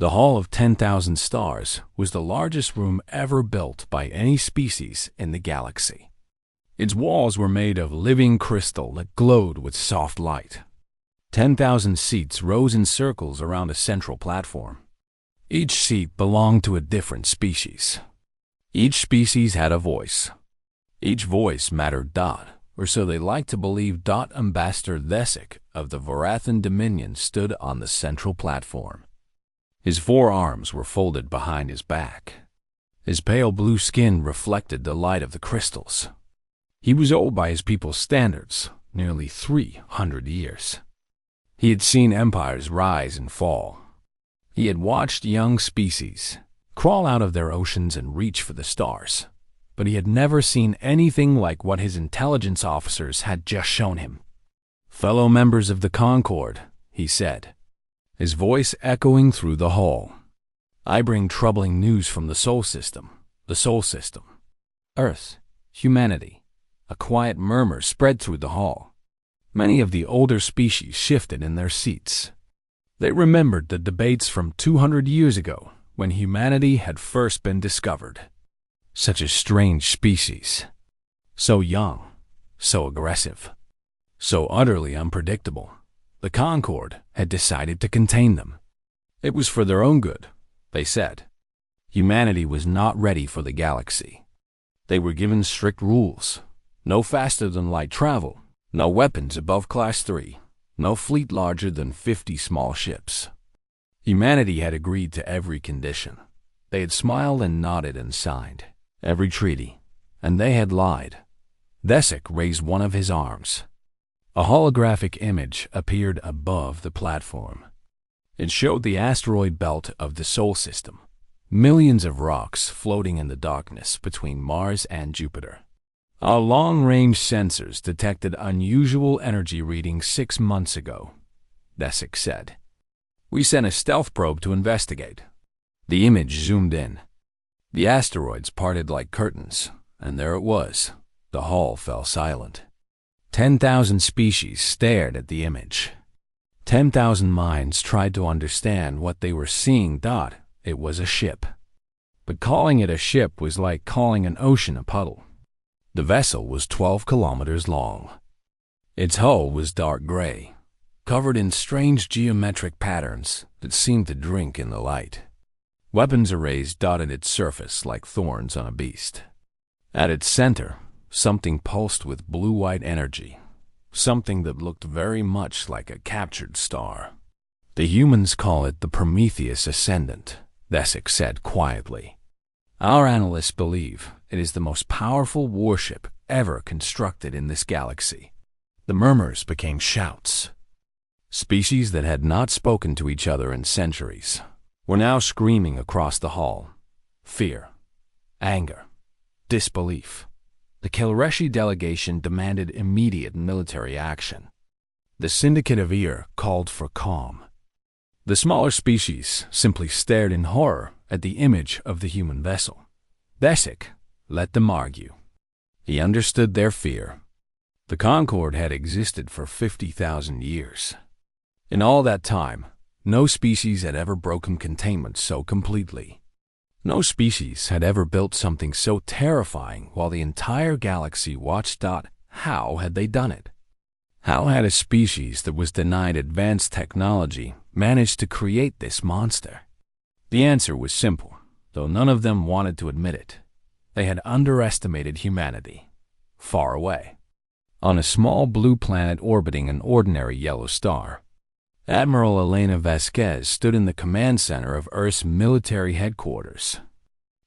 The Hall of 10,000 Stars was the largest room ever built by any species in the galaxy. Its walls were made of living crystal that glowed with soft light. 10,000 seats rose in circles around a central platform. Each seat belonged to a different species. Each species had a voice. Each voice mattered. Or so they liked to believe. Ambassador Thesic of the Vorathan Dominion stood on the central platform. His 4 arms were folded behind his back. His pale blue skin reflected the light of the crystals. He was old by his people's standards, nearly 300 years. He had seen empires rise and fall. He had watched young species crawl out of their oceans and reach for the stars. But he had never seen anything like what his intelligence officers had just shown him. "Fellow members of the Concord," he said, his voice echoing through the hall, "I bring troubling news from the Sol System. The Sol System. Earth. Humanity." A quiet murmur spread through the hall. Many of the older species shifted in their seats. They remembered the debates from 200 years ago when humanity had first been discovered. Such a strange species. So young, so aggressive, so utterly unpredictable. The Concord had decided to contain them. It was for their own good, they said. Humanity was not ready for the galaxy. They were given strict rules. No faster-than-light travel, no weapons above Class 3, no fleet larger than 50 small ships. Humanity had agreed to every condition. They had smiled and nodded and signed every treaty, and they had lied. Thesic raised one of his arms. A holographic image appeared above the platform. It showed the asteroid belt of the Sol System, millions of rocks floating in the darkness between Mars and Jupiter. Our long-range sensors detected unusual energy readings 6 months ago, Thesic said. We sent a stealth probe to investigate. The image zoomed in. The asteroids parted like curtains, and there it was. The hall fell silent. 10,000 species stared at the image. 10,000 minds tried to understand what they were seeing. It was a ship. But calling it a ship was like calling an ocean a puddle. The vessel was 12 kilometers long. Its hull was dark gray, covered in strange geometric patterns that seemed to drink in the light. Weapons arrays dotted its surface like thorns on a beast. At its center, something pulsed with blue-white energy, something that looked very much like a captured star. The humans call it the Prometheus Ascendant, Thesic said quietly. Our analysts believe it is the most powerful warship ever constructed in this galaxy. The murmurs became shouts. Species that had not spoken to each other in centuries were now screaming across the hall. Fear, anger, disbelief. The Kelreshi delegation demanded immediate military action. The Syndicate of Ear called for calm. The smaller species simply stared in horror at the image of the human vessel. Thesic let them argue. He understood their fear. The Concord had existed for 50,000 years. In all that time, no species had ever broken containment so completely. No species had ever built something so terrifying while the entire galaxy watched. How had they done it? How had a species that was denied advanced technology managed to create this monster? The answer was simple, though none of them wanted to admit it. They had underestimated humanity. Far away, on a small blue planet orbiting an ordinary yellow star, Admiral Elena Vasquez stood in the command center of Earth's military headquarters.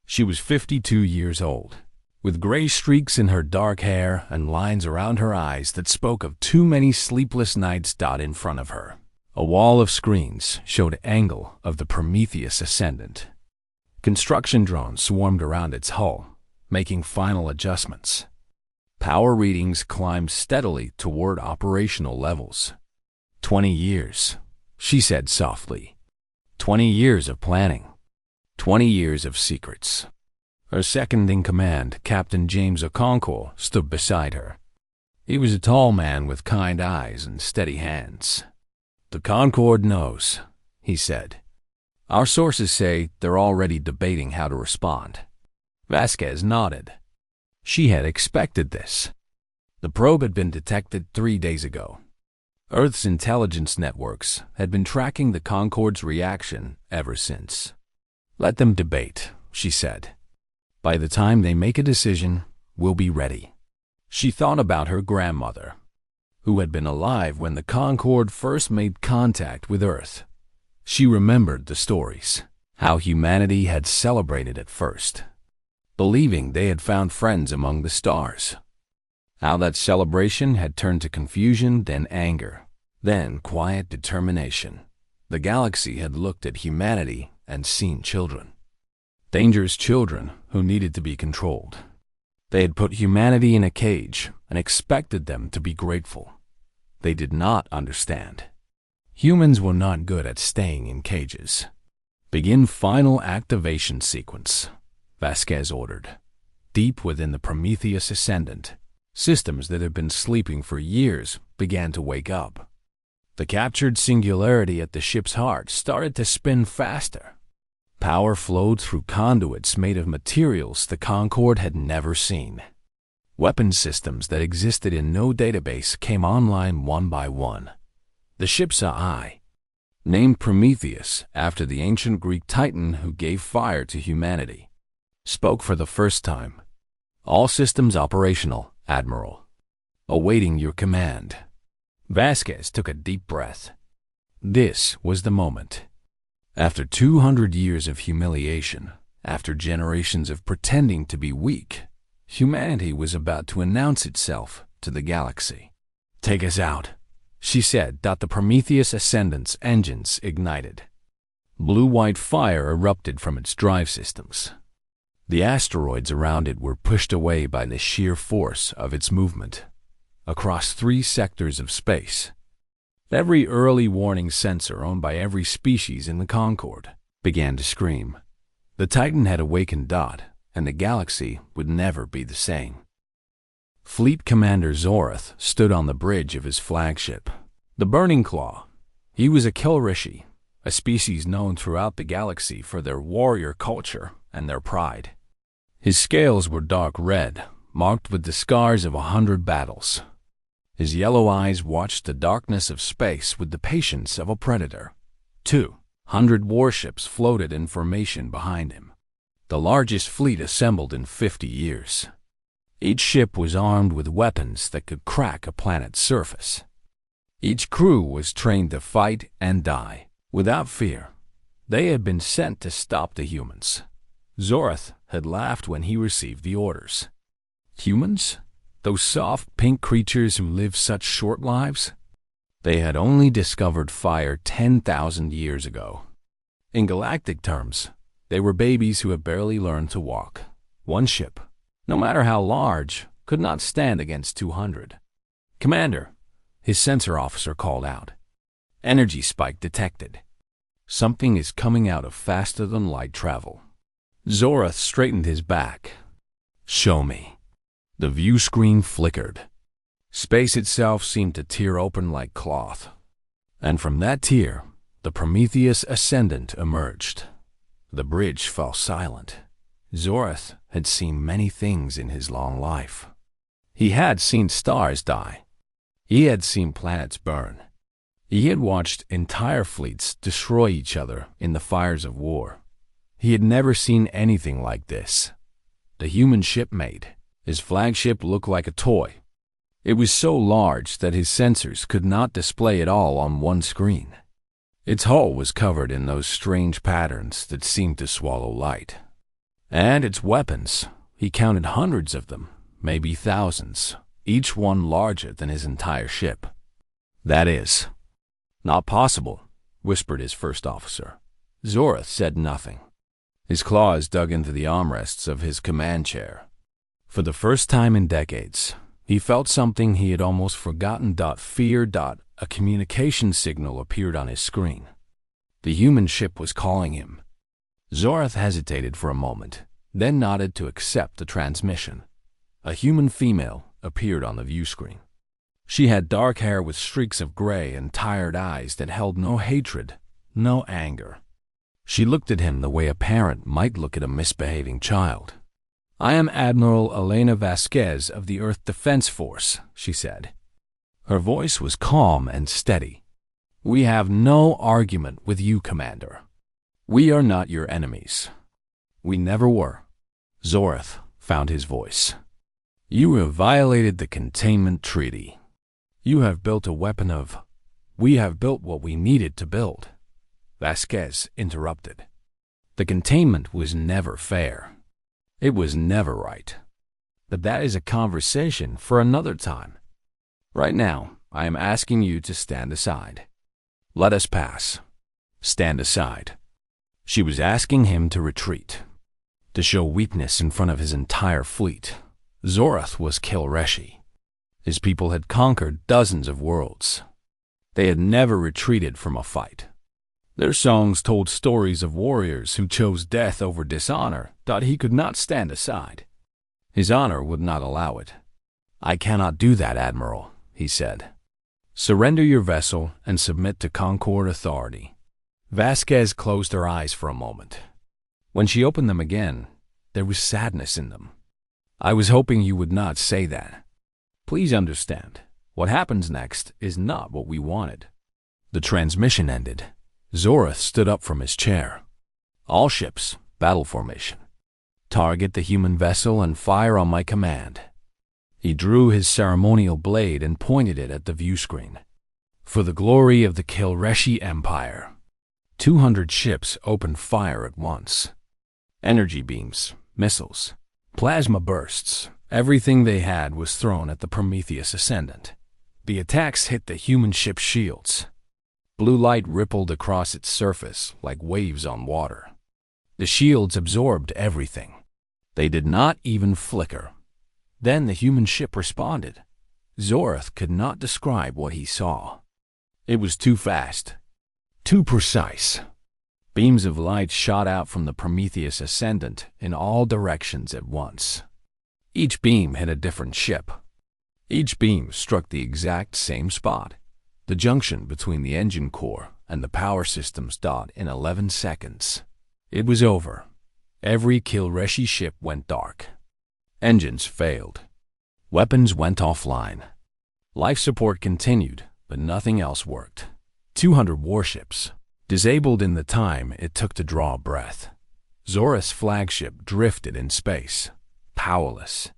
She was 52 years old, with gray streaks in her dark hair and lines around her eyes that spoke of too many sleepless nights. In front of her, a wall of screens showed angle of the Prometheus Ascendant. Construction drones swarmed around its hull, making final adjustments. Power readings climbed steadily toward operational levels. 20 years, she said softly. 20 years of planning. 20 years of secrets. Her second-in-command, Captain James Okonkwo, stood beside her. He was a tall man with kind eyes and steady hands. "The Concord knows," he said. Our sources say they're already debating how to respond. Vasquez nodded. She had expected this. The probe had been detected 3 days ago. Earth's intelligence networks had been tracking the Concorde's reaction ever since. Let them debate, she said. By the time they make a decision, we'll be ready. She thought about her grandmother, who had been alive when the Concorde first made contact with Earth. She remembered the stories, how humanity had celebrated at first, believing they had found friends among the stars. How that celebration had turned to confusion, then anger, then quiet determination. The galaxy had looked at humanity and seen children. Dangerous children who needed to be controlled. They had put humanity in a cage and expected them to be grateful. They did not understand. Humans were not good at staying in cages. Begin final activation sequence, Vasquez ordered. Deep within the Prometheus Ascendant, systems that had been sleeping for years began to wake up. The captured singularity at the ship's heart started to spin faster. Power flowed through conduits made of materials the Concorde had never seen. Weapon systems that existed in no database came online one by one. The ship's eye, named Prometheus after the ancient Greek titan who gave fire to humanity, spoke for the first time. All systems operational, Admiral. Awaiting your command. Vasquez took a deep breath. This was the moment. After 200 years of humiliation, after generations of pretending to be weak, humanity was about to announce itself to the galaxy. Take us out, she said. The Prometheus Ascendant's engines ignited. Blue-white fire erupted from its drive systems. The asteroids around it were pushed away by the sheer force of its movement, across 3 sectors of space. Every early warning sensor owned by every species in the Concorde began to scream. The Titan had awakened. And the galaxy would never be the same. Fleet Commander Zorath stood on the bridge of his flagship, the Burning Claw. He was a Kilrishi, a species known throughout the galaxy for their warrior culture and their pride. His scales were dark red, marked with the scars of 100 battles. His yellow eyes watched the darkness of space with the patience of a predator. 200 warships floated in formation behind him, the largest fleet assembled in 50 years. Each ship was armed with weapons that could crack a planet's surface. Each crew was trained to fight and die, without fear. They had been sent to stop the humans. Zorath had laughed when he received the orders. Humans? Those soft, pink creatures who live such short lives? They had only discovered fire 10,000 years ago. In galactic terms, they were babies who had barely learned to walk. One ship, no matter how large, could not stand against 200. Commander, his sensor officer called out. Energy spike detected. Something is coming out of faster-than-light travel. Zorath straightened his back. Show me. The view screen flickered. Space itself seemed to tear open like cloth. And from that tear, the Prometheus Ascendant emerged. The bridge fell silent. Zorath had seen many things in his long life. He had seen stars die. He had seen planets burn. He had watched entire fleets destroy each other in the fires of war. He had never seen anything like this. The human shipmate, his flagship, looked like a toy. It was so large that his sensors could not display it all on one screen. Its hull was covered in those strange patterns that seemed to swallow light. And its weapons, he counted hundreds of them, maybe thousands, each one larger than his entire ship. That is not possible, whispered his first officer. Zorath said nothing. His claws dug into the armrests of his command chair. For the first time in decades, he felt something he had almost forgotten. Fear. A communication signal appeared on his screen. The human ship was calling him. Zorath hesitated for a moment, then nodded to accept the transmission. A human female appeared on the view screen. She had dark hair with streaks of gray and tired eyes that held no hatred, no anger. She looked at him the way a parent might look at a misbehaving child. "I am Admiral Elena Vasquez of the Earth Defense Force," she said. Her voice was calm and steady. "We have no argument with you, Commander. We are not your enemies. We never were." Zorath found his voice. "You have violated the containment treaty. You have built a weapon of... We have built what we needed to build," Vasquez interrupted. "The containment was never fair. It was never right. But that is a conversation for another time. Right now, I am asking you to stand aside. Let us pass. Stand aside." She was asking him to retreat, to show weakness in front of his entire fleet. Zorath was Kilreshi. His people had conquered dozens of worlds. They had never retreated from a fight. Their songs told stories of warriors who chose death over dishonor, that he could not stand aside. His honor would not allow it. "I cannot do that, Admiral," he said. "Surrender your vessel and submit to Concord authority." Vasquez closed her eyes for a moment. When she opened them again, there was sadness in them. "I was hoping you would not say that. Please understand, what happens next is not what we wanted." The transmission ended. Zorath stood up from his chair. "All ships, battle formation. Target the human vessel and fire on my command." He drew his ceremonial blade and pointed it at the view screen. "For the glory of the Kilreshi Empire." 200 ships opened fire at once. Energy beams, missiles, plasma bursts, everything they had was thrown at the Prometheus Ascendant. The attacks hit the human ship's shields. Blue light rippled across its surface like waves on water. The shields absorbed everything. They did not even flicker. Then the human ship responded. Zorath could not describe what he saw. It was too fast, too precise. Beams of light shot out from the Prometheus Ascendant in all directions at once. Each beam hit a different ship. Each beam struck the exact same spot, the junction between the engine core and the power systems. In 11 seconds. It was over. Every Kilreshi ship went dark. Engines failed. Weapons went offline. Life support continued, but nothing else worked. 200 warships, disabled in the time it took to draw a breath. Zorath's flagship drifted in space, powerless.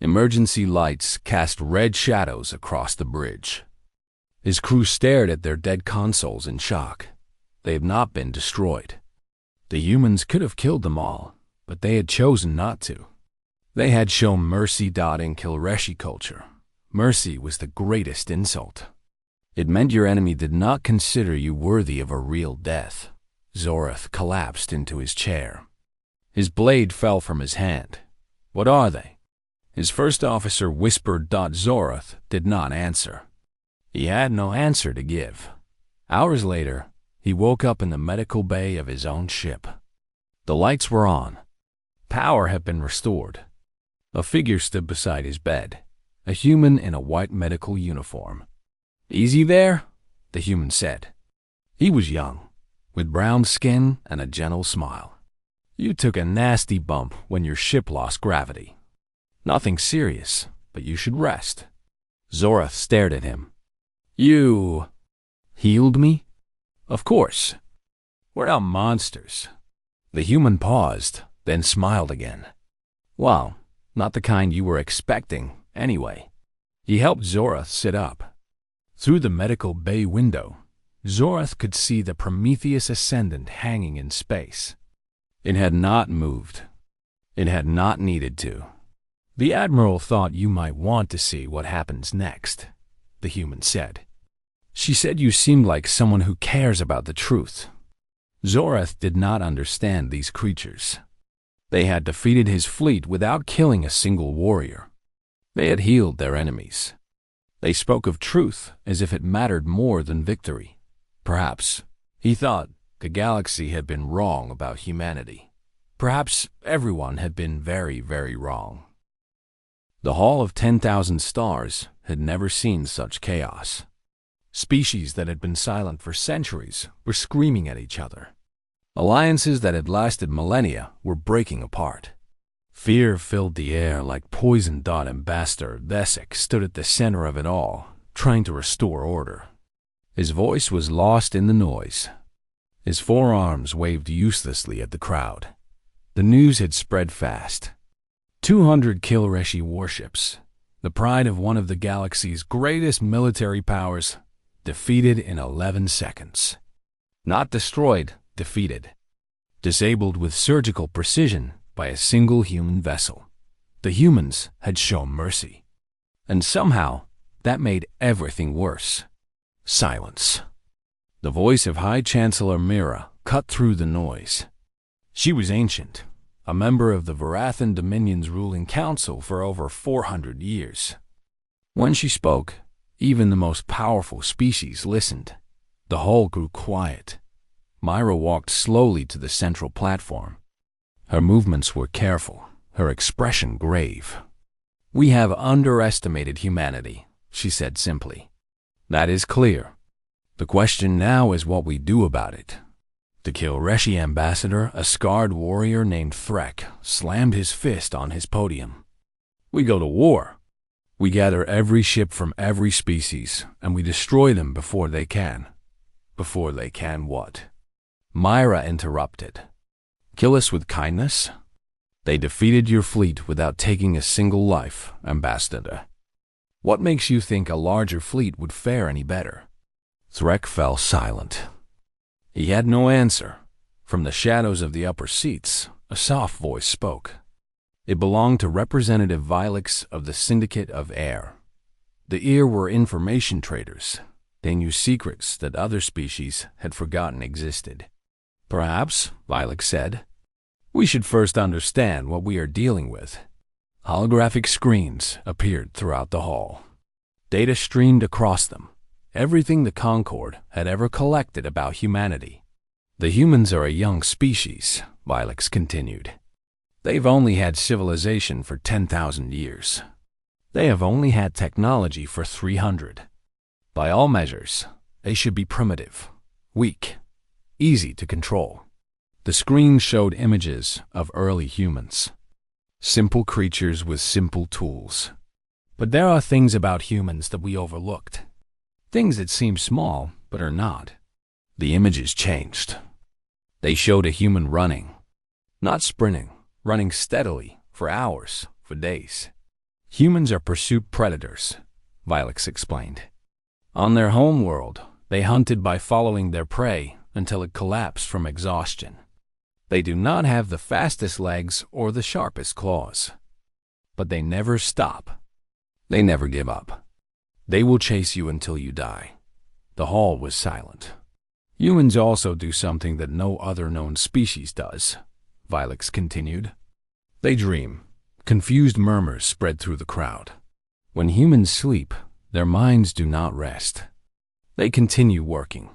Emergency lights cast red shadows across the bridge. His crew stared at their dead consoles in shock. They had not been destroyed. The humans could have killed them all, but they had chosen not to. They had shown mercy. In Kilreshi culture, mercy was the greatest insult. It meant your enemy did not consider you worthy of a real death. Zorath collapsed into his chair. His blade fell from his hand. "What are they?" His first officer whispered. Zorath did not answer. He had no answer to give. Hours later, he woke up in the medical bay of his own ship. The lights were on. Power had been restored. A figure stood beside his bed, a human in a white medical uniform. "Easy there?" the human said. He was young, with brown skin and a gentle smile. "You took a nasty bump when your ship lost gravity. Nothing serious, but you should rest." Zorath stared at him. "You healed me?" "Of course. We're not monsters." The human paused, then smiled again. "Well, not the kind you were expecting, anyway." He helped Zorath sit up. Through the medical bay window, Zorath could see the Prometheus Ascendant hanging in space. It had not moved. It had not needed to. "The Admiral thought you might want to see what happens next," the human said. "She said you seemed like someone who cares about the truth." Zorath did not understand these creatures. They had defeated his fleet without killing a single warrior. They had healed their enemies. They spoke of truth as if it mattered more than victory. Perhaps, he thought, the galaxy had been wrong about humanity. Perhaps everyone had been very, very wrong. The Hall of 10,000 Stars had never seen such chaos. Species that had been silent for centuries were screaming at each other. Alliances that had lasted millennia were breaking apart. Fear filled the air like poison. Ambassador Desek stood at the center of it all, trying to restore order. His voice was lost in the noise. His forearms waved uselessly at the crowd. The news had spread fast. 200 Kilreshi warships, the pride of one of the galaxy's greatest military powers, defeated in 11 seconds. Not destroyed, defeated. Disabled with surgical precision by a single human vessel. The humans had shown mercy. And somehow, that made everything worse. Silence. The voice of High Chancellor Mira cut through the noise. She was ancient, a member of the Varathan Dominion's ruling council for over 400 years. When she spoke, even the most powerful species listened. The hall grew quiet. Myra walked slowly to the central platform. Her movements were careful, her expression grave. "We have underestimated humanity," she said simply. "That is clear. The question now is what we do about it." The Kilreshi ambassador, a scarred warrior named Threk, slammed his fist on his podium. "We go to war. We gather every ship from every species, and we destroy them before they can." "Before they can what?" Myra interrupted. "Kill us with kindness?" "They defeated your fleet without taking a single life, Ambassador. What makes you think a larger fleet would fare any better?" Threk fell silent. He had no answer. From the shadows of the upper seats, a soft voice spoke. It belonged to Representative Vilix of the Syndicate of Air. The Ear were information traders. They knew secrets that other species had forgotten existed. "Perhaps," Vilix said, "we should first understand what we are dealing with." Holographic screens appeared throughout the hall. Data streamed across them. Everything the Concord had ever collected about humanity. "The humans are a young species," Vilix continued. "They've only had civilization for 10,000 years. They have only had technology for 300. By all measures, they should be primitive, weak, easy to control." The screen showed images of early humans. Simple creatures with simple tools. But there are things about humans that we overlooked. Things that seem small, but are not. The images changed. They showed a human running. Not sprinting, running steadily, for hours, for days. Humans are pursuit predators, Vilix explained. On their home world, they hunted by following their prey until it collapsed from exhaustion. They do not have the fastest legs or the sharpest claws. But they never stop. They never give up. They will chase you until you die. The hall was silent. "Humans also do something that no other known species does," Vilix continued. "They dream." Confused murmurs spread through the crowd. When humans sleep, their minds do not rest. They continue working,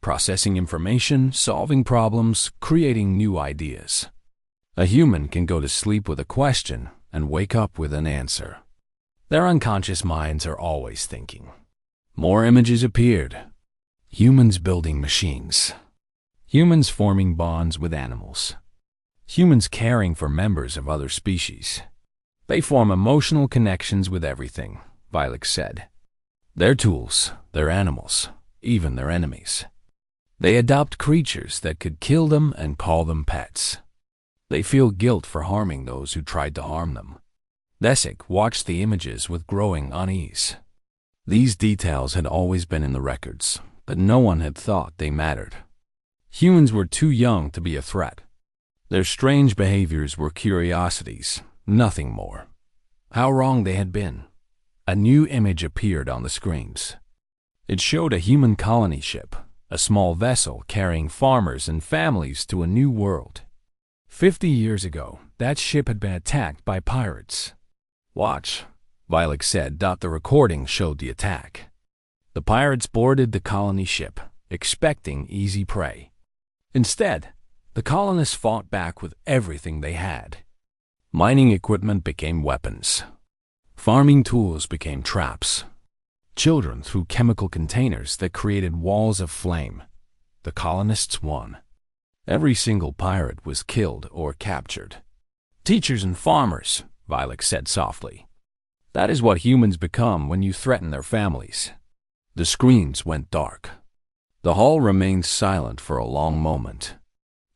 processing information, solving problems, creating new ideas. A human can go to sleep with a question and wake up with an answer. Their unconscious minds are always thinking. More images appeared. Humans building machines. Humans forming bonds with animals. Humans caring for members of other species. They form emotional connections with everything, Vilix said. Their tools, their animals, even their enemies. They adopt creatures that could kill them and call them pets. They feel guilt for harming those who tried to harm them. Desek watched the images with growing unease. These details had always been in the records, but no one had thought they mattered. Humans were too young to be a threat. Their strange behaviors were curiosities, nothing more. How wrong they had been. A new image appeared on the screens. It showed a human colony ship, a small vessel carrying farmers and families to a new world. 50 years ago, that ship had been attacked by pirates. "Watch," Vilix said. The recording showed the attack. The pirates boarded the colony ship, expecting easy prey. Instead, the colonists fought back with everything they had. Mining equipment became weapons. Farming tools became traps. Children threw chemical containers that created walls of flame. The colonists won. Every single pirate was killed or captured. Teachers and farmers, Violet said softly. That is what humans become when you threaten their families. The screens went dark. The hall remained silent for a long moment.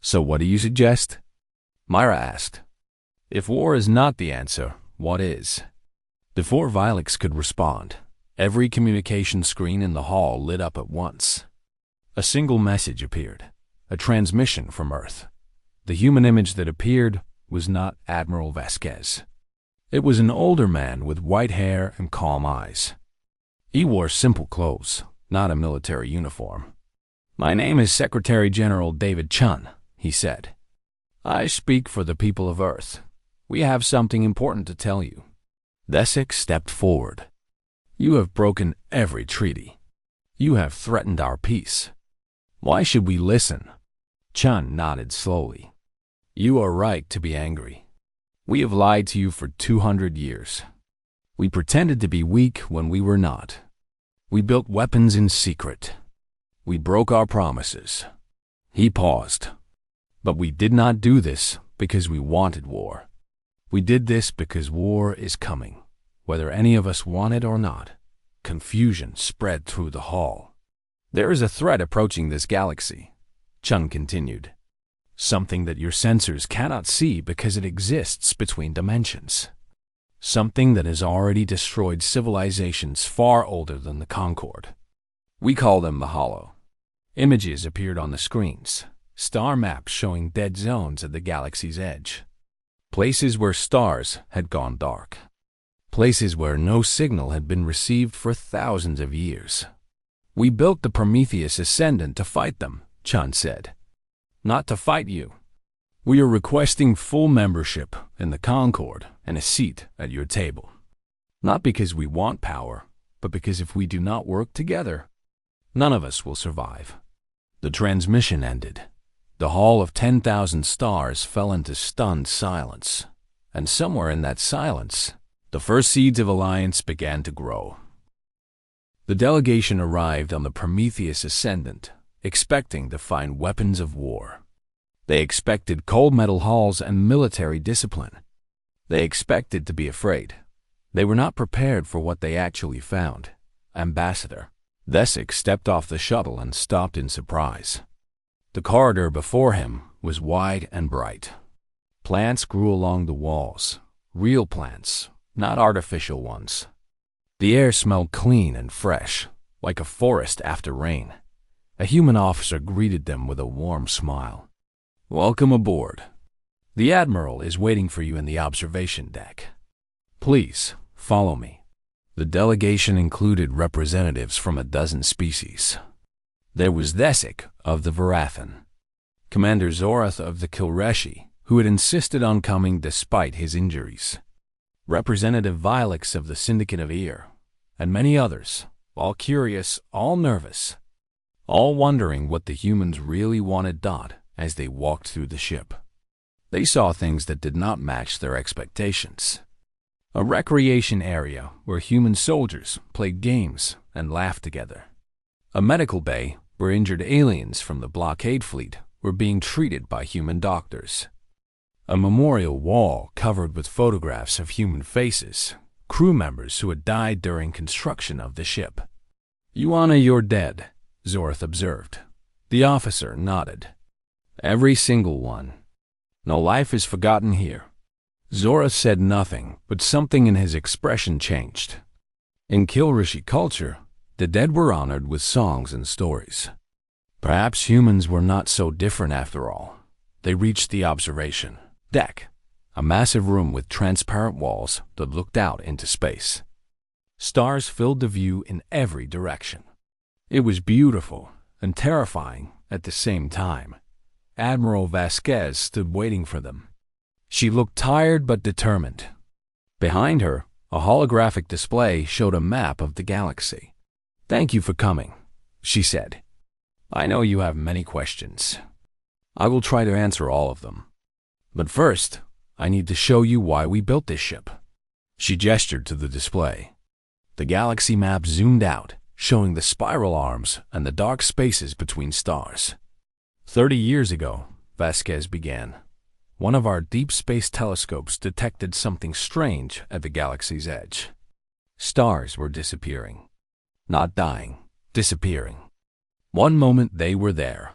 So what do you suggest? Myra asked. If war is not the answer, what is? Before Violet could respond, every communication screen in the hall lit up at once. A single message appeared, a transmission from Earth. The human image that appeared was not Admiral Vasquez. It was an older man with white hair and calm eyes. He wore simple clothes, not a military uniform. My name is Secretary General David Chun, he said. I speak for the people of Earth. We have something important to tell you. Desik stepped forward. You have broken every treaty. You have threatened our peace. Why should we listen? Chun nodded slowly. You are right to be angry. We have lied to you for 200 years. We pretended to be weak when we were not. We built weapons in secret. We broke our promises. He paused. But we did not do this because we wanted war. We did this because war is coming, whether any of us want it or not. Confusion spread through the hall. There is a threat approaching this galaxy, Chun continued. Something that your sensors cannot see because it exists between dimensions. Something that has already destroyed civilizations far older than the Concord. We call them the Hollow. Images appeared on the screens, star maps showing dead zones at the galaxy's edge. Places where stars had gone dark. Places where no signal had been received for thousands of years. We built the Prometheus Ascendant to fight them, Chun said. Not to fight you. We are requesting full membership in the Concord and a seat at your table. Not because we want power, but because if we do not work together, none of us will survive. The transmission ended. The hall of 10,000 stars fell into stunned silence, and somewhere in that silence, the first seeds of alliance began to grow. The delegation arrived on the Prometheus Ascendant, expecting to find weapons of war. They expected cold metal halls and military discipline. They expected to be afraid. They were not prepared for what they actually found. Ambassador Desik stepped off the shuttle and stopped in surprise. The corridor before him was wide and bright. Plants grew along the walls, real plants, not artificial ones. The air smelled clean and fresh, like a forest after rain. A human officer greeted them with a warm smile. Welcome aboard. The Admiral is waiting for you in the observation deck. Please, follow me. The delegation included representatives from a dozen species. There was Desik of the Varathan, Commander Zorath of the Kilreshi, who had insisted on coming despite his injuries, Representative Vilix of the Syndicate of Ear, and many others, all curious, all nervous, all wondering what the humans really wanted Dot as they walked through the ship. They saw things that did not match their expectations. A recreation area where human soldiers played games and laughed together. A medical bay where injured aliens from the blockade fleet were being treated by human doctors. A memorial wall covered with photographs of human faces, crew members who had died during construction of the ship. You honor your dead, Zorath observed. The officer nodded. Every single one. No life is forgotten here. Zorath said nothing, but something in his expression changed. In Kilrishi culture, the dead were honored with songs and stories. Perhaps humans were not so different after all. They reached the observation deck, a massive room with transparent walls that looked out into space. Stars filled the view in every direction. It was beautiful and terrifying at the same time. Admiral Vasquez stood waiting for them. She looked tired but determined. Behind her, a holographic display showed a map of the galaxy. Thank you for coming, she said. I know you have many questions. I will try to answer all of them. But first, I need to show you why we built this ship. She gestured to the display. The galaxy map zoomed out, showing the spiral arms and the dark spaces between stars. 30 years ago, Vasquez began. One of our deep space telescopes detected something strange at the galaxy's edge. Stars were disappearing. Not dying, disappearing. One moment they were there.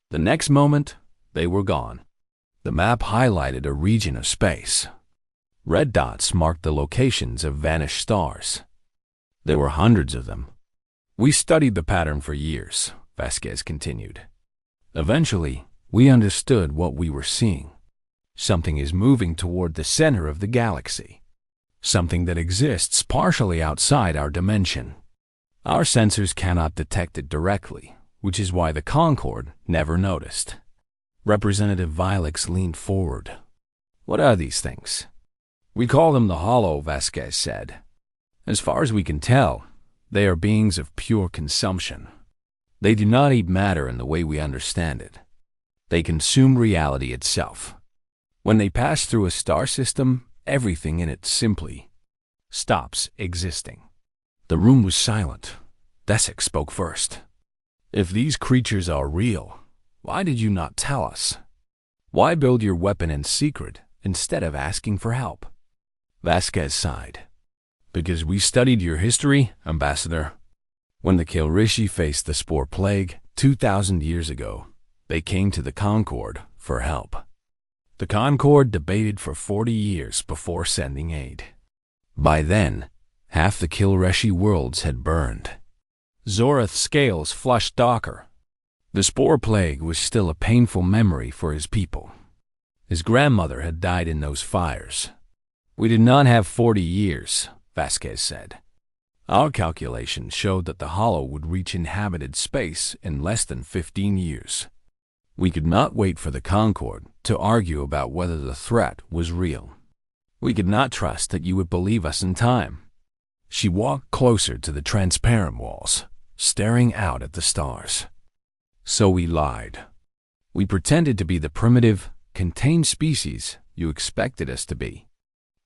The next moment, they were gone. The map highlighted a region of space. Red dots marked the locations of vanished stars. There were hundreds of them. We studied the pattern for years, Vasquez continued. Eventually, we understood what we were seeing. Something is moving toward the center of the galaxy. Something that exists partially outside our dimension. Our sensors cannot detect it directly, which is why the Concorde never noticed. Representative Vilix leaned forward. What are these things? We call them the Hollow, Vasquez said. As far as we can tell, they are beings of pure consumption. They do not eat matter in the way we understand it. They consume reality itself. When they pass through a star system, everything in it simply stops existing. The room was silent. Desek spoke first. If these creatures are real, why did you not tell us? Why build your weapon in secret instead of asking for help? Vasquez sighed. Because we studied your history, Ambassador. When the Kilrishi faced the spore plague 2,000 years ago, they came to the Concorde for help. The Concorde debated for 40 years before sending aid. By then, half the Kilreshi worlds had burned. Zorath's scales flushed darker. The spore plague was still a painful memory for his people. His grandmother had died in those fires. We did not have 40 years, Vasquez said. Our calculations showed that the Hollow would reach inhabited space in less than 15 years. We could not wait for the Concorde to argue about whether the threat was real. We could not trust that you would believe us in time. She walked closer to the transparent walls, staring out at the stars. So we lied. We pretended to be the primitive, contained species you expected us to be.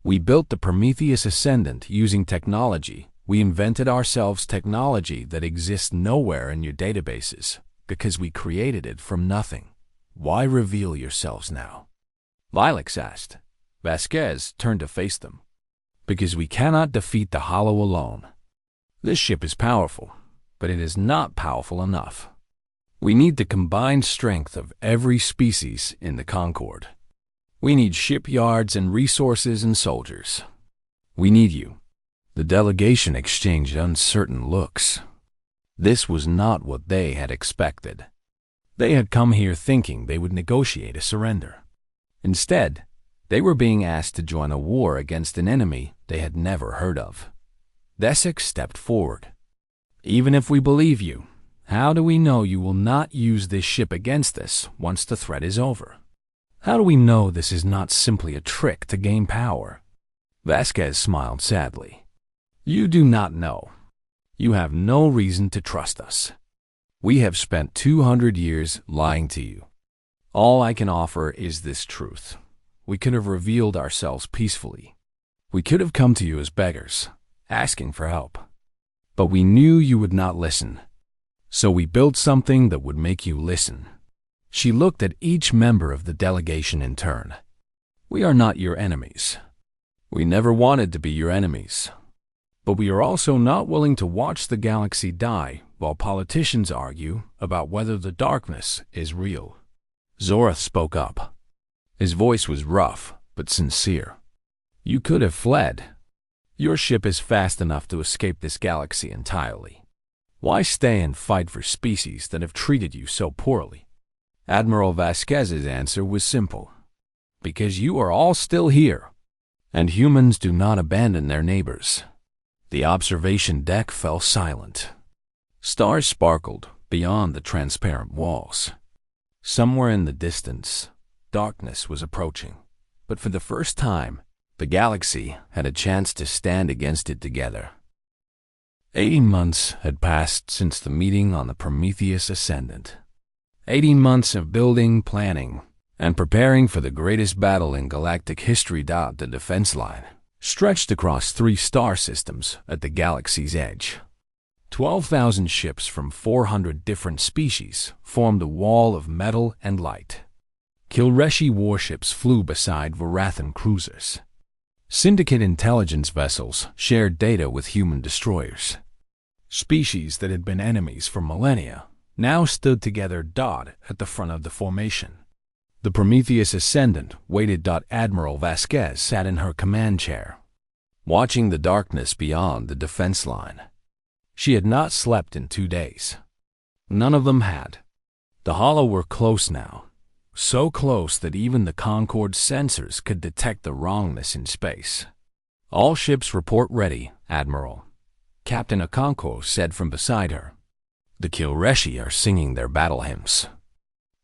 We built the Prometheus Ascendant using technology. We invented ourselves technology that exists nowhere in your databases because we created it from nothing. Why reveal yourselves now? Vilix asked. Vasquez turned to face them. Because we cannot defeat the Hollow alone. This ship is powerful, but it is not powerful enough. We need the combined strength of every species in the Concorde. We need shipyards and resources and soldiers. We need you. The delegation exchanged uncertain looks. This was not what they had expected. They had come here thinking they would negotiate a surrender. Instead, they were being asked to join a war against an enemy they had never heard of. Desek stepped forward. Even if we believe you, how do we know you will not use this ship against us once the threat is over? How do we know this is not simply a trick to gain power? Vasquez smiled sadly. You do not know. You have no reason to trust us. We have spent 200 years lying to you. All I can offer is this truth. We could have revealed ourselves peacefully. We could have come to you as beggars, asking for help. But we knew you would not listen. So we built something that would make you listen. She looked at each member of the delegation in turn. We are not your enemies. We never wanted to be your enemies. But we are also not willing to watch the galaxy die while politicians argue about whether the darkness is real. Zorath spoke up. His voice was rough, but sincere. You could have fled. Your ship is fast enough to escape this galaxy entirely. Why stay and fight for species that have treated you so poorly? Admiral Vasquez's answer was simple. Because you are all still here, and humans do not abandon their neighbors. The observation deck fell silent. Stars sparkled beyond the transparent walls. Somewhere in the distance, darkness was approaching, but for the first time, the galaxy had a chance to stand against it together. 18 months had passed since the meeting on the Prometheus Ascendant. 18 months of building, planning, and preparing for the greatest battle in galactic history. The defense line stretched across 3 star systems at the galaxy's edge. 12,000 ships from 400 different species formed a wall of metal and light. Kilreshi warships flew beside Varathan cruisers. Syndicate intelligence vessels shared data with human destroyers. Species that had been enemies for millennia now stood together at the front of the formation. The Prometheus Ascendant waited. Admiral Vasquez sat in her command chair, watching the darkness beyond the defense line. She had not slept in 2 days. None of them had. The Hollow were close now, so close that even the Concorde sensors could detect the wrongness in space. "All ships report ready, Admiral," Captain Okonkwo said from beside her. "The Kilreshi are singing their battle hymns.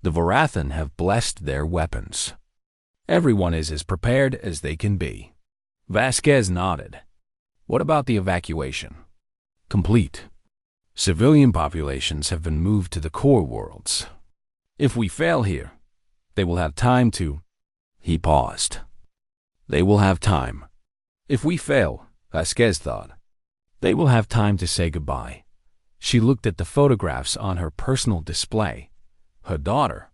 The Varathan have blessed their weapons. Everyone is as prepared as they can be." Vasquez nodded. "What about the evacuation?" "Complete. Civilian populations have been moved to the core worlds. If we fail here, they will have time to—" He paused. "They will have time. If we fail," Vasquez thought, "they will have time to say goodbye." She looked at the photographs on her personal display. Her daughter,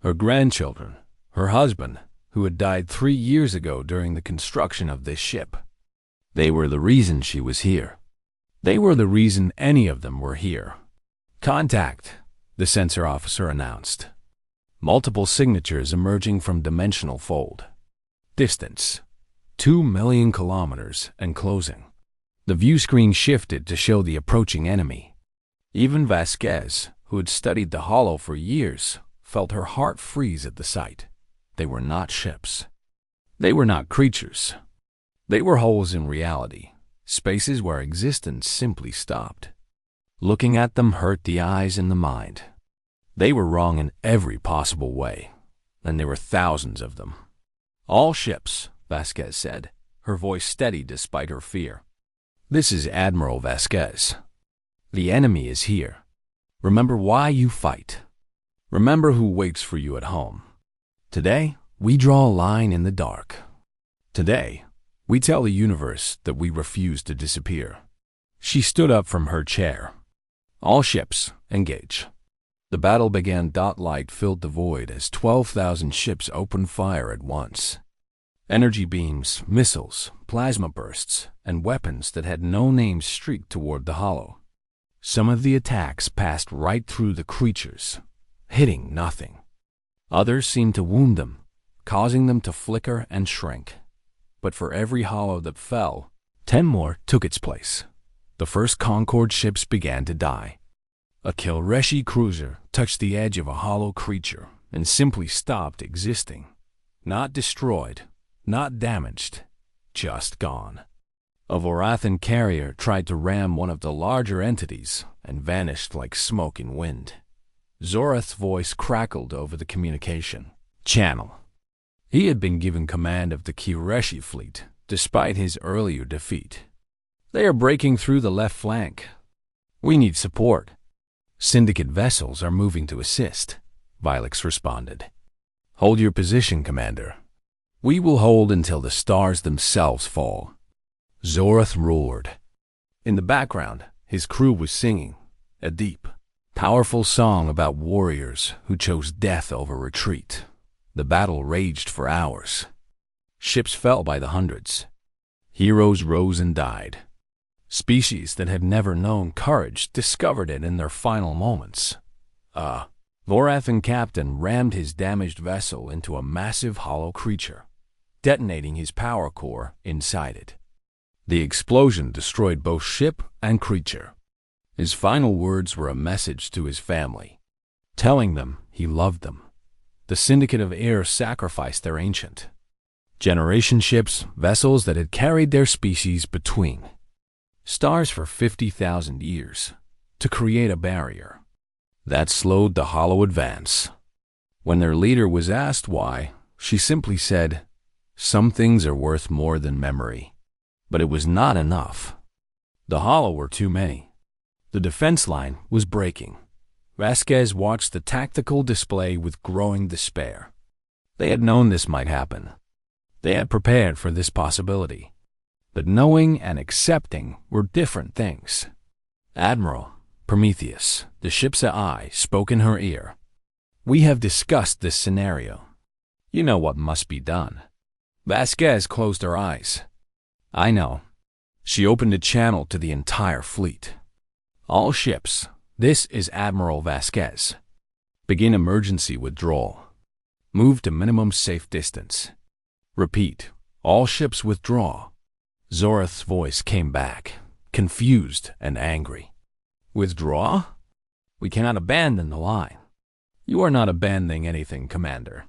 her grandchildren, her husband, who had died 3 years ago during the construction of this ship. They were the reason she was here. They were the reason any of them were here. "Contact," the sensor officer announced. Multiple signatures emerging from dimensional fold. Distance: 2 million kilometers and closing. The view screen shifted to show the approaching enemy. Even Vasquez, who had studied the Hollow for years, felt her heart freeze at the sight. They were not ships. They were not creatures. They were holes in reality, spaces where existence simply stopped. Looking at them hurt the eyes and the mind. They were wrong in every possible way, and there were thousands of them. "All ships," Vasquez said, her voice steady despite her fear. "This is Admiral Vasquez. The enemy is here. Remember why you fight. Remember who waits for you at home. Today, we draw a line in the dark. Today, we tell the universe that we refuse to disappear." She stood up from her chair. "All ships, engage." The battle began. Light filled the void as 12,000 ships opened fire at once. Energy beams, missiles, plasma bursts, and weapons that had no names streaked toward the Hollow. Some of the attacks passed right through the creatures, hitting nothing. Others seemed to wound them, causing them to flicker and shrink. But for every Hollow that fell, 10 more took its place. The first Concorde ships began to die. A Kilreshi cruiser touched the edge of a Hollow creature and simply stopped existing. Not destroyed, not damaged, just gone. A Varathan carrier tried to ram one of the larger entities and vanished like smoke in wind. Zorath's voice crackled over the communication channel. He had been given command of the Kilreshi fleet, despite his earlier defeat. "They are breaking through the left flank. We need support." "Syndicate vessels are moving to assist," Vilix responded. "Hold your position, Commander. We will hold until the stars themselves fall." Zorath roared. In the background, his crew was singing, a deep, powerful song about warriors who chose death over retreat. The battle raged for hours. Ships fell by the hundreds. Heroes rose and died. Species that had never known courage discovered it in their final moments. A Varathan captain rammed his damaged vessel into a massive Hollow creature, detonating his power core inside it. The explosion destroyed both ship and creature. His final words were a message to his family, telling them he loved them. The Syndicate of Air sacrificed their ancient generation ships, vessels that had carried their species between stars for 50,000 years, to create a barrier that slowed the Hollow advance. When their leader was asked why, she simply said, "Some things are worth more than memory." But it was not enough. The Hollow were too many. The defense line was breaking. Vasquez watched the tactical display with growing despair. They had known this might happen. They had prepared for this possibility. But knowing and accepting were different things. "Admiral," Prometheus, the ship's AI, spoke in her ear. "We have discussed this scenario. You know what must be done. Vasquez closed her eyes. I know. She opened a channel to the entire fleet. All ships, this is Admiral Vasquez. Begin emergency withdrawal. Move to minimum safe distance. Repeat, all ships withdraw. Zorath's voice came back, confused and angry. Withdraw? We cannot abandon the line. You are not abandoning anything, Commander.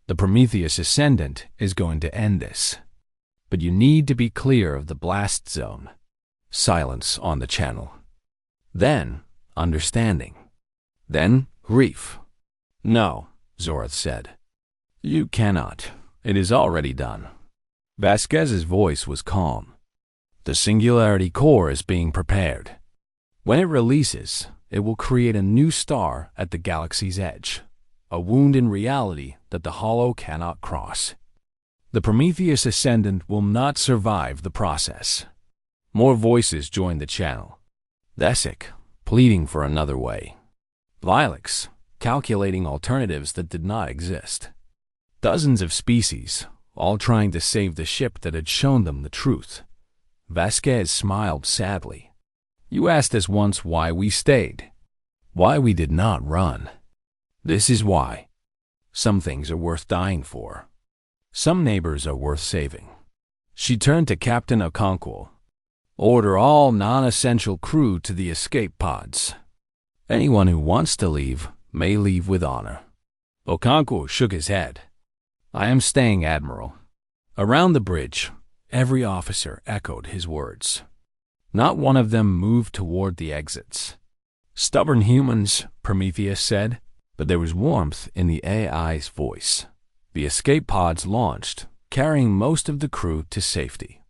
The Prometheus Ascendant is going to end this. But you need to be clear of the blast zone. Silence on the channel. Then, understanding. Then, grief. No, Zorath said. You cannot. It is already done. Vasquez's voice was calm. The Singularity Core is being prepared. When it releases, it will create a new star at the galaxy's edge, a wound in reality that the Hollow cannot cross. The Prometheus Ascendant will not survive the process. More voices joined the channel. Thesic, pleading for another way. Lilacs, calculating alternatives that did not exist. Dozens of species, all trying to save the ship that had shown them the truth. Vasquez smiled sadly. You asked us once why we stayed, why we did not run. This is why. Some things are worth dying for. Some neighbors are worth saving. She turned to Captain Okonkwo. Order all non-essential crew to the escape pods. Anyone who wants to leave may leave with honor. Okonkwo shook his head. I am staying, Admiral. Around the bridge, every officer echoed his words. Not one of them moved toward the exits. Stubborn humans, Prometheus said, but there was warmth in the AI's voice. The escape pods launched, carrying most of the crew to safety.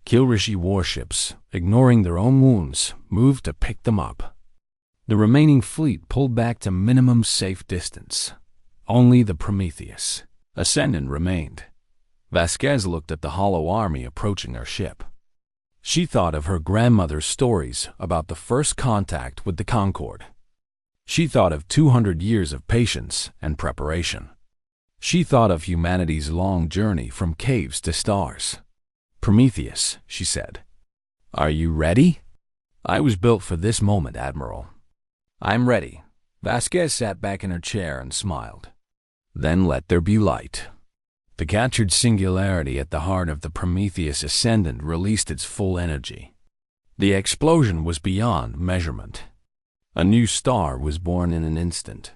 Kilrishi warships, ignoring their own wounds, moved to pick them up. The remaining fleet pulled back to minimum safe distance. Only the Prometheus Ascendant remained. Vasquez looked at the Hollow army approaching her ship. She thought of her grandmother's stories about the first contact with the Concorde. She thought of 200 years of patience and preparation. She thought of humanity's long journey from caves to stars. Prometheus, she said. Are you ready? I was built for this moment, Admiral. I'm ready. Vasquez sat back in her chair and smiled. Then let there be light. The captured singularity at the heart of the Prometheus Ascendant released its full energy. The explosion was beyond measurement. A new star was born in an instant,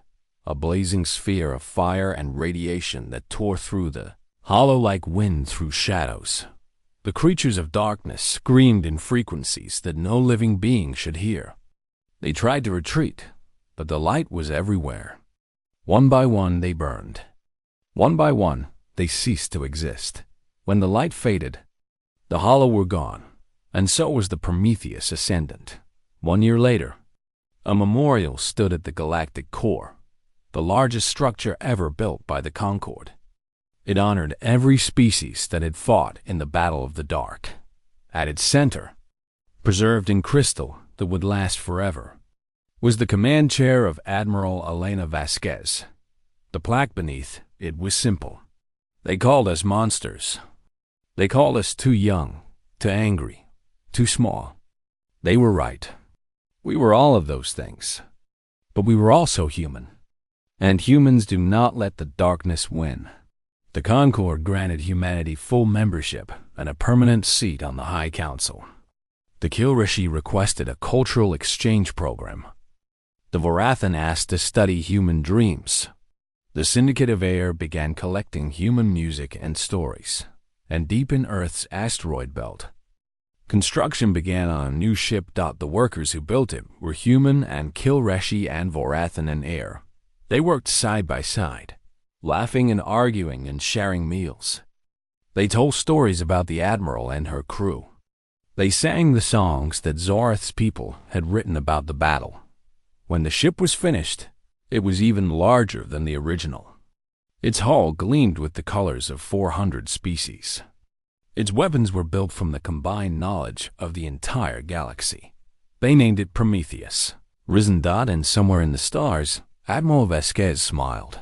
a blazing sphere of fire and radiation that tore through the hollow like wind through shadows. The creatures of darkness screamed in frequencies that no living being should hear. They tried to retreat, but the light was everywhere. One by one they burned. One by one they ceased to exist. When the light faded, the Hollow were gone, and so was the Prometheus Ascendant. 1 year later, a memorial stood at the Galactic Core, the largest structure ever built by the Concorde. It honored every species that had fought in the Battle of the Dark. At its center, preserved in crystal that would last forever, was the command chair of Admiral Elena Vasquez. The plaque beneath it was simple. They called us monsters. They called us too young, too angry, too small. They were right. We were all of those things. But we were also human. And humans do not let the darkness win. The Concorde granted humanity full membership and a permanent seat on the High Council. The Kilrishi requested a cultural exchange program. The Vorathan asked to study human dreams. The Syndicate of Air began collecting human music and stories. And deep in Earth's asteroid belt, construction began on a new ship. The workers who built it were human and Kilrishi and Vorathan and Air. They worked side by side, laughing and arguing and sharing meals. They told stories about the Admiral and her crew. They sang the songs that Zorath's people had written about the battle. When the ship was finished, it was even larger than the original. Its hull gleamed with the colors of 400 species. Its weapons were built from the combined knowledge of the entire galaxy. They named it Prometheus. Risen. And somewhere in the stars, Admiral Vasquez smiled.